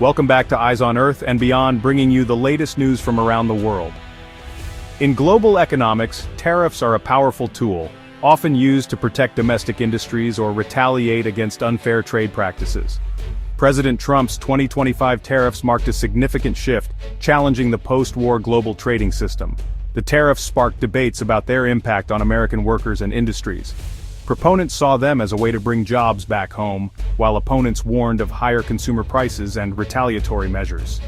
Welcome back to Eyes on Earth and Beyond, bringing you the latest news from around the world. In global economics, tariffs are a powerful tool, often used to protect domestic industries or retaliate against unfair trade practices. President Trump's 2025 tariffs marked a significant shift, challenging the post-war global trading system. The tariffs sparked debates about their impact on American workers and industries. Proponents saw them as a way to bring jobs back home, while opponents warned of higher consumer prices and retaliatory measures.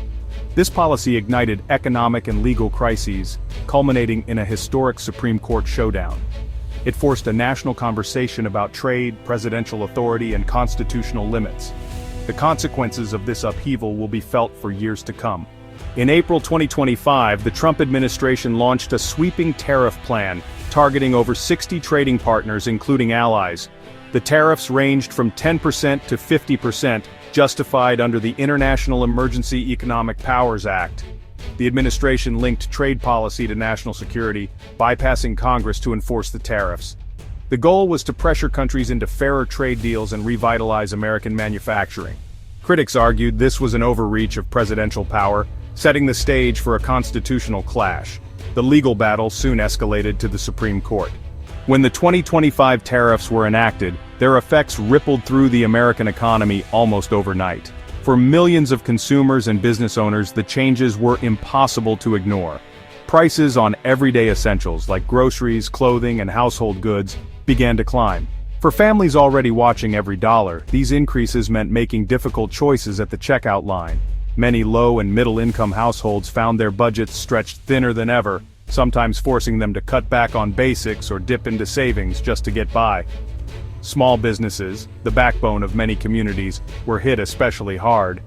This policy ignited economic and legal crises, culminating in a historic Supreme Court showdown. It forced a national conversation about trade, presidential authority, and constitutional limits. The consequences of this upheaval will be felt for years to come. In April 2025, the Trump administration launched a sweeping tariff plan, targeting over 60 trading partners including allies. The tariffs ranged from 10% to 50%, justified under the International Emergency Economic Powers Act. The administration linked trade policy to national security, bypassing Congress to enforce the tariffs. The goal was to pressure countries into fairer trade deals and revitalize American manufacturing. Critics argued this was an overreach of presidential power, setting the stage for a constitutional clash. The legal battle soon escalated to the Supreme Court. When the 2025 tariffs were enacted, their effects rippled through the American economy almost overnight. For millions of consumers and business owners, the changes were impossible to ignore. Prices on everyday essentials like groceries, clothing, and household goods began to climb. For families already watching every dollar, these increases meant making difficult choices at the checkout line. Many low- and middle-income households found their budgets stretched thinner than ever, sometimes forcing them to cut back on basics or dip into savings just to get by. Small businesses, the backbone of many communities, were hit especially hard.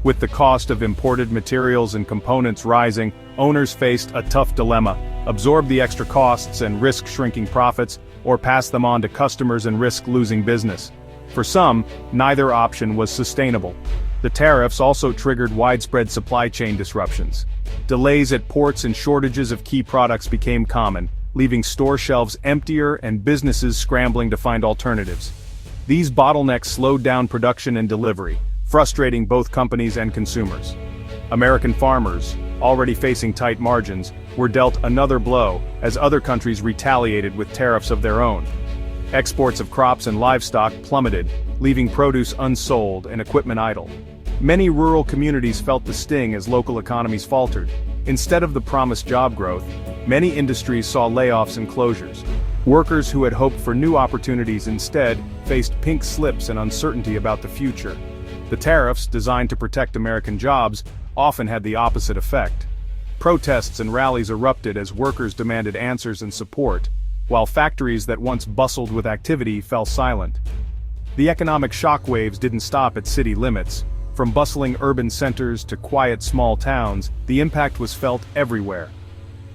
With the cost of imported materials and components rising, owners faced a tough dilemma: absorb the extra costs and risk shrinking profits, or pass them on to customers and risk losing business. For some, neither option was sustainable. The tariffs also triggered widespread supply chain disruptions. Delays at ports and shortages of key products became common, leaving store shelves emptier and businesses scrambling to find alternatives. These bottlenecks slowed down production and delivery, frustrating both companies and consumers. American farmers, already facing tight margins, were dealt another blow as other countries retaliated with tariffs of their own. Exports of crops and livestock plummeted, leaving produce unsold and equipment idle. Many rural communities felt the sting as local economies faltered. Instead of the promised job growth, many industries saw layoffs and closures. Workers who had hoped for new opportunities instead faced pink slips and uncertainty about the future. The tariffs, designed to protect American jobs, often had the opposite effect. Protests and rallies erupted as workers demanded answers and support, while factories that once bustled with activity fell silent. The economic shockwaves didn't stop at city limits. From bustling urban centers to quiet small towns, the impact was felt everywhere.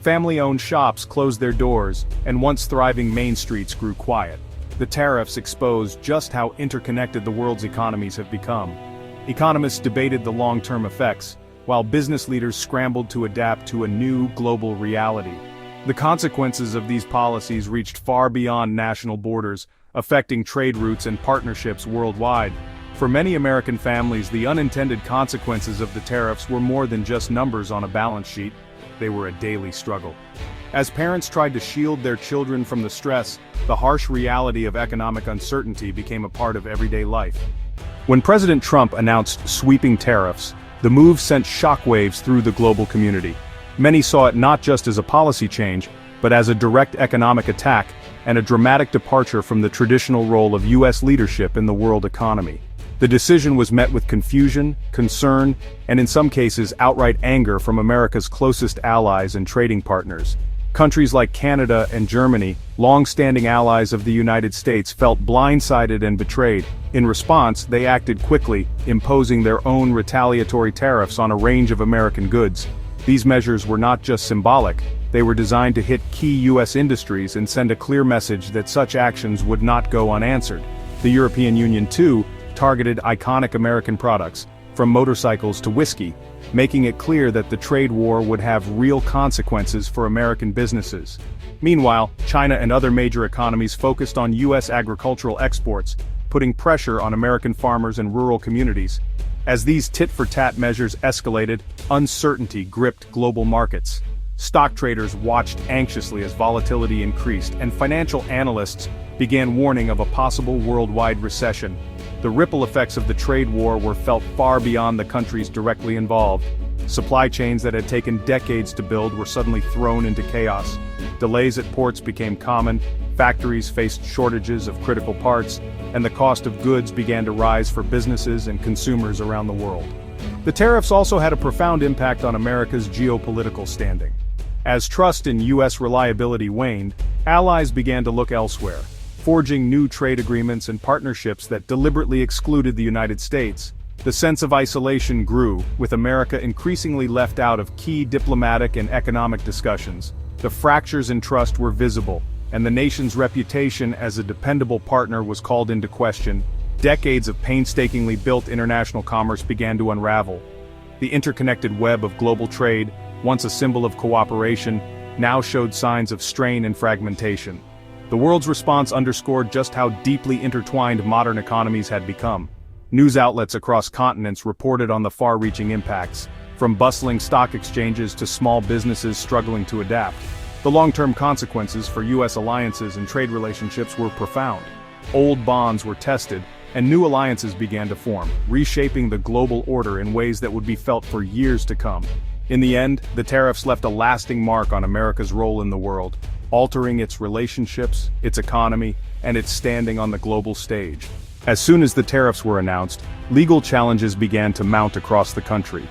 Family-owned shops closed their doors, and once thriving main streets grew quiet. The tariffs exposed just how interconnected the world's economies have become. Economists debated the long-term effects, while business leaders scrambled to adapt to a new global reality. The consequences of these policies reached far beyond national borders, affecting trade routes and partnerships worldwide. For many American families, the unintended consequences of the tariffs were more than just numbers on a balance sheet. They were a daily struggle. As parents tried to shield their children from the stress, the harsh reality of economic uncertainty became a part of everyday life. When President Trump announced sweeping tariffs, the move sent shockwaves through the global community. Many saw it not just as a policy change, but as a direct economic attack and a dramatic departure from the traditional role of U.S. leadership in the world economy. The decision was met with confusion, concern, and in some cases outright anger from America's closest allies and trading partners. Countries like Canada and Germany, long-standing allies of the United States, felt blindsided and betrayed. In response, they acted quickly, imposing their own retaliatory tariffs on a range of American goods. These measures were not just symbolic, they were designed to hit key U.S. industries and send a clear message that such actions would not go unanswered. The European Union, too, targeted iconic American products, from motorcycles to whiskey, making it clear that the trade war would have real consequences for American businesses. Meanwhile, China and other major economies focused on U.S. agricultural exports, putting pressure on American farmers and rural communities. As these tit-for-tat measures escalated, uncertainty gripped global markets. Stock traders watched anxiously as volatility increased, and financial analysts began warning of a possible worldwide recession. The ripple effects of the trade war were felt far beyond the countries directly involved. Supply chains that had taken decades to build were suddenly thrown into chaos. Delays at ports became common, factories faced shortages of critical parts, and the cost of goods began to rise for businesses and consumers around the world. The tariffs also had a profound impact on America's geopolitical standing. As trust in U.S. reliability waned, allies began to look elsewhere, forging new trade agreements and partnerships that deliberately excluded the United States. The sense of isolation grew, with America increasingly left out of key diplomatic and economic discussions. The fractures in trust were visible, and the nation's reputation as a dependable partner was called into question. Decades of painstakingly built international commerce began to unravel. The interconnected web of global trade, once a symbol of cooperation, now showed signs of strain and fragmentation. The world's response underscored just how deeply intertwined modern economies had become. News outlets across continents reported on the far-reaching impacts, from bustling stock exchanges to small businesses struggling to adapt. The long-term consequences for U.S. alliances and trade relationships were profound. Old bonds were tested, and new alliances began to form, reshaping the global order in ways that would be felt for years to come. In the end, the tariffs left a lasting mark on America's role in the world, altering its relationships, its economy, and its standing on the global stage. As soon as the tariffs were announced, legal challenges began to mount across the country.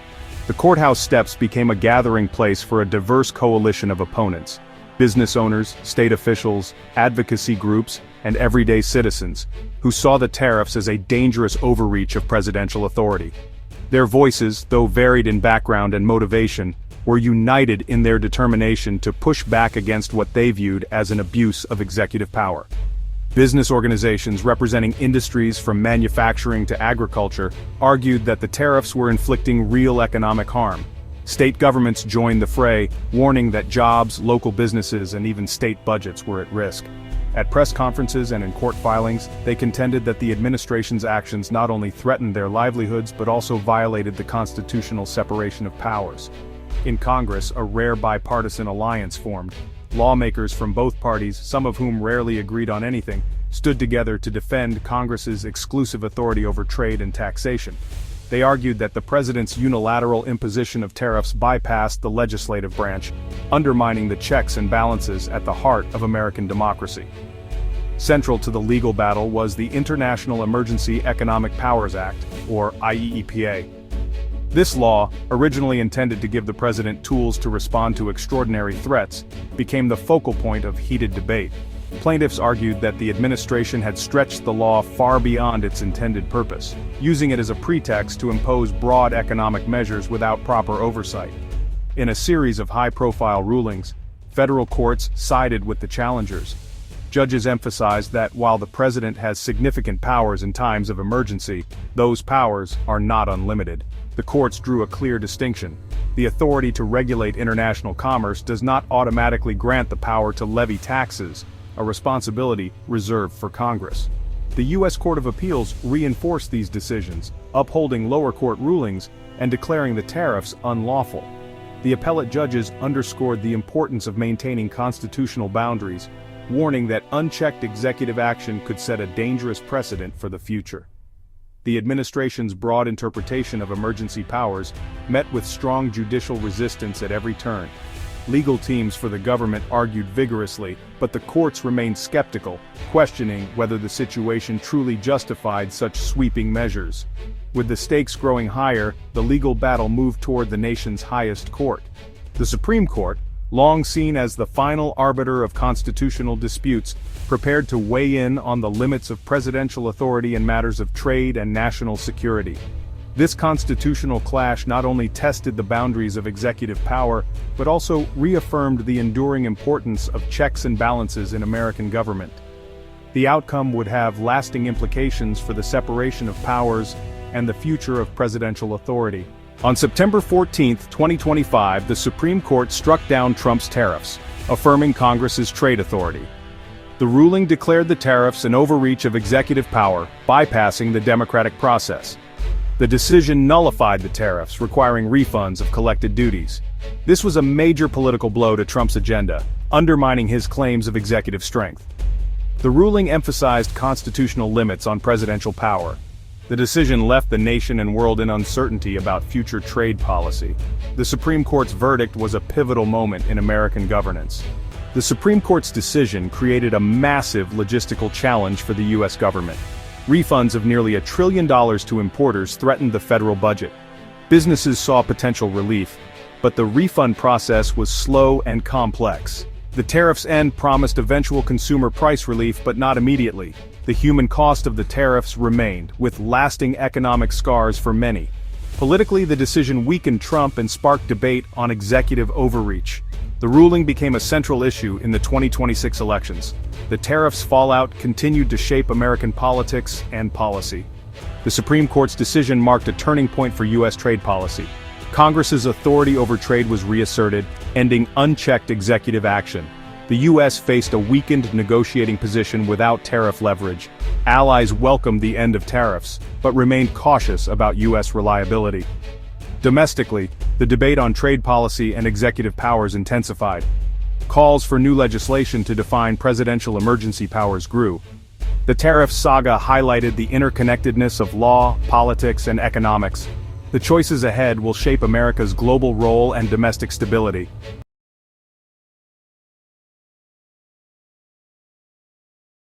The courthouse steps became a gathering place for a diverse coalition of opponents: business owners, state officials, advocacy groups, and everyday citizens, who saw the tariffs as a dangerous overreach of presidential authority. Their voices, though varied in background and motivation, were united in their determination to push back against what they viewed as an abuse of executive power. Business organizations representing industries from manufacturing to agriculture argued that the tariffs were inflicting real economic harm. State governments joined the fray, warning that jobs, local businesses, and even state budgets were at risk. At press conferences and in court filings, they contended that the administration's actions not only threatened their livelihoods but also violated the constitutional separation of powers. In Congress, a rare bipartisan alliance formed. Lawmakers from both parties, some of whom rarely agreed on anything, stood together to defend Congress's exclusive authority over trade and taxation. They argued that the president's unilateral imposition of tariffs bypassed the legislative branch, undermining the checks and balances at the heart of American democracy. Central to the legal battle was the International Emergency Economic Powers Act, or IEEPA. This law, originally intended to give the president tools to respond to extraordinary threats, became the focal point of heated debate. Plaintiffs argued that the administration had stretched the law far beyond its intended purpose, using it as a pretext to impose broad economic measures without proper oversight. In a series of high-profile rulings, federal courts sided with the challengers. Judges emphasized that while the president has significant powers in times of emergency, those powers are not unlimited. The courts drew a clear distinction. The authority to regulate international commerce does not automatically grant the power to levy taxes, a responsibility reserved for Congress. The U.S. Court of Appeals reinforced these decisions, upholding lower court rulings and declaring the tariffs unlawful. The appellate judges underscored the importance of maintaining constitutional boundaries, warning that unchecked executive action could set a dangerous precedent for the future. The administration's broad interpretation of emergency powers met with strong judicial resistance at every turn. Legal teams for the government argued vigorously, but the courts remained skeptical, questioning whether the situation truly justified such sweeping measures. With the stakes growing higher, the legal battle moved toward the nation's highest court. The Supreme Court, long seen as the final arbiter of constitutional disputes, prepared to weigh in on the limits of presidential authority in matters of trade and national security. This constitutional clash not only tested the boundaries of executive power, but also reaffirmed the enduring importance of checks and balances in American government. The outcome would have lasting implications for the separation of powers and the future of presidential authority. On September 14, 2025, the Supreme Court struck down Trump's tariffs, affirming Congress's trade authority. The ruling declared the tariffs an overreach of executive power, bypassing the democratic process. The decision nullified the tariffs, requiring refunds of collected duties. This was a major political blow to Trump's agenda, undermining his claims of executive strength. The ruling emphasized constitutional limits on presidential power. The decision left the nation and world in uncertainty about future trade policy. The Supreme Court's verdict was a pivotal moment in American governance. The Supreme Court's decision created a massive logistical challenge for the U.S. government. Refunds of nearly $1 trillion to importers threatened the federal budget. Businesses saw potential relief, but the refund process was slow and complex. The tariffs' end promised eventual consumer price relief, but not immediately. The human cost of the tariffs remained, with lasting economic scars for many. Politically, the decision weakened Trump and sparked debate on executive overreach. The ruling became a central issue in the 2026 elections. The tariffs' fallout continued to shape American politics and policy. The Supreme Court's decision marked a turning point for U.S. trade policy. Congress's authority over trade was reasserted, ending unchecked executive action. The U.S. faced a weakened negotiating position without tariff leverage. Allies welcomed the end of tariffs, but remained cautious about U.S. reliability. Domestically, the debate on trade policy and executive powers intensified. Calls for new legislation to define presidential emergency powers grew. The tariff saga highlighted the interconnectedness of law, politics, and economics. The choices ahead will shape America's global role and domestic stability.